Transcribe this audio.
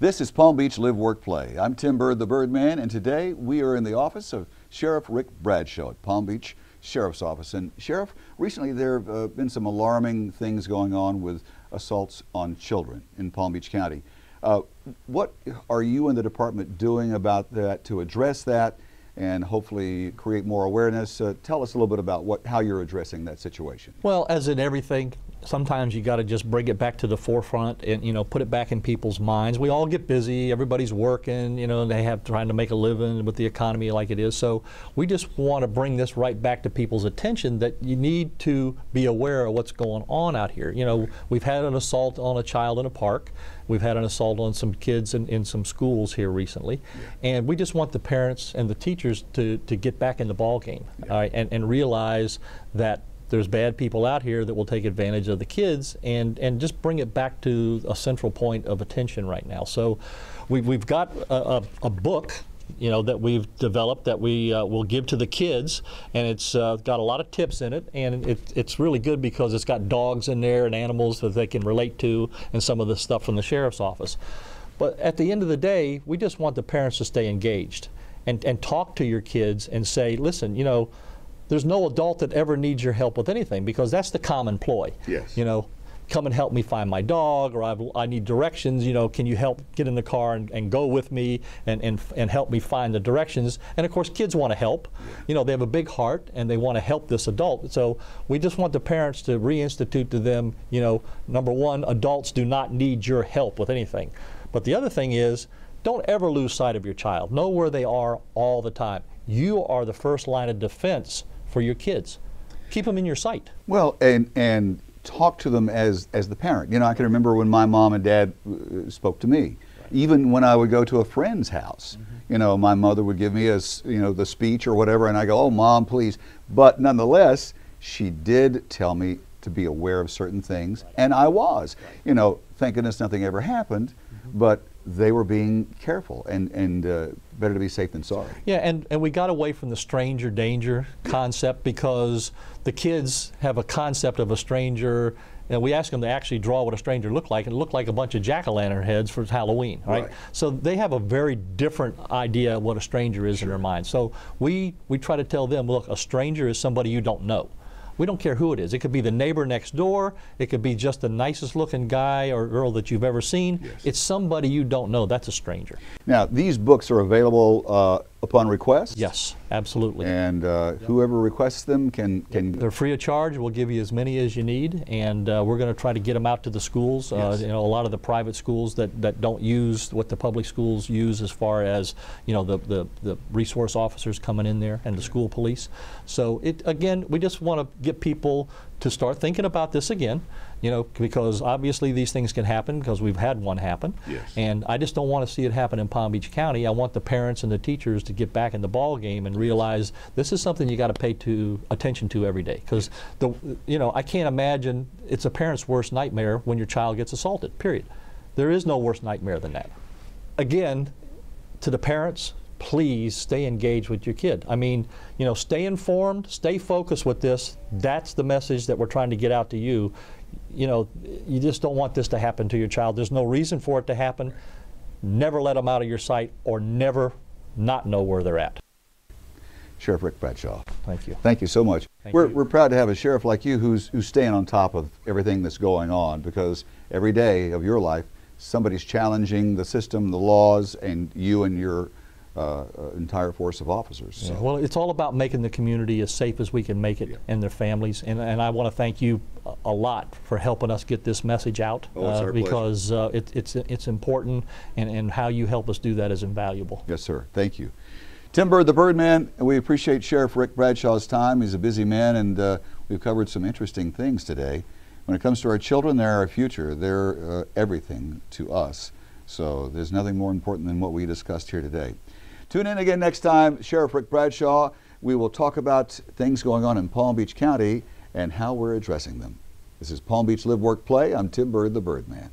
This is Palm Beach Live, Work, Play. I'm Tim Bird, the Birdman, and today we are in the office of Sheriff Rick Bradshaw at Palm Beach Sheriff's Office. And Sheriff, recently there have been some alarming things going on with assaults on children in Palm Beach County. What are you and the department doing about that to address that and hopefully create more awareness? Tell us a little bit about how you're addressing that situation. Well, as in everything, sometimes you got to just bring it back to the forefront and, put it back in people's minds. We all get busy, everybody's working, they have trying to make a living with the economy like it is. So we just want to bring this right back to people's attention that you need to be aware of what's going on out here. We've had an assault on a child in a park. We've had an assault on some kids in some schools here recently. Yeah. And we just want the parents and the teachers to get back in the ball game, yeah. And realize that there's bad people out here that will take advantage of the kids and just bring it back to a central point of attention right now. So we've got a book that we've developed that we will give to the kids, and it's got a lot of tips in it, and it's really good because it's got dogs in there and animals that they can relate to and some of the stuff from the sheriff's office. But at the end of the day, we just want the parents to stay engaged and talk to your kids and say, listen, there's no adult that ever needs your help with anything, because that's the common ploy. Yes. Come and help me find my dog, or I need directions, can you help get in the car and go with me and help me find the directions? And of course, kids want to help. Yeah. They have a big heart and they want to help this adult. So we just want the parents to reinstitute to them, number one, adults do not need your help with anything. But the other thing is, don't ever lose sight of your child. Know where they are all the time. You are the first line of defense for your kids. Keep them in your sight. Well, and talk to them as the parent. I can remember when my mom and dad spoke to me. Right. Even when I would go to a friend's house, mm-hmm. My mother would give me the speech or whatever, and I go, "Oh, Mom, please." But nonetheless, she did tell me to be aware of certain things, right. And I was. Right. Thank goodness nothing ever happened, mm-hmm. But they were being careful, and better to be safe than sorry. Yeah, and we got away from the stranger danger concept, because the kids have a concept of a stranger, and we ask them to actually draw what a stranger looked like, and it looked like a bunch of jack-o'-lantern heads for Halloween, right? So they have a very different idea of what a stranger is. Sure. In their mind. So we try to tell them, look, a stranger is somebody you don't know. We don't care who it is. It could be the neighbor next door. It could be just the nicest looking guy or girl that you've ever seen. Yes. It's somebody you don't know. That's a stranger. Now, these books are available upon request? Yes, absolutely. And whoever requests them can... They're free of charge. We'll give you as many as you need, and we're going to try to get them out to the schools. Yes. A lot of the private schools that don't use what the public schools use, as far as the resource officers coming in there and the school police. So again, we just want to get people to start thinking about this again, because obviously these things can happen, because we've had one happen. Yes. And I just don't want to see it happen in Palm Beach County. I want the parents and the teachers to get back in the ball game and realize this is something you got to pay attention to every day, because I can't imagine it's a parent's worst nightmare when your child gets assaulted, period. There is no worse nightmare than that. Again, to the parents, please stay engaged with your kid. I mean, stay informed, stay focused with this. That's the message that we're trying to get out to you. You just don't want this to happen to your child. There's no reason for it to happen. Never let them out of your sight, or never not know where they're at. Sheriff Rick Bradshaw. Thank you. Thank you so much. We're proud to have a sheriff like you who's staying on top of everything that's going on, because every day of your life, somebody's challenging the system, the laws, and you and your entire force of officers. So. Yeah, well, it's all about making the community as safe as we can make it, yeah. And their families. And I want to thank you a lot for helping us get this message out, because it's important, and how you help us do that is invaluable. Yes, sir. Thank you. Tim Bird, the Birdman, we appreciate Sheriff Rick Bradshaw's time. He's a busy man, and we've covered some interesting things today. When it comes to our children, they're our future. They're everything to us. So there's nothing more important than what we discussed here today. Tune in again next time. Sheriff Rick Bradshaw. We will talk about things going on in Palm Beach County and how we're addressing them. This is Palm Beach Live, Work, Play. I'm Tim Bird, the Birdman.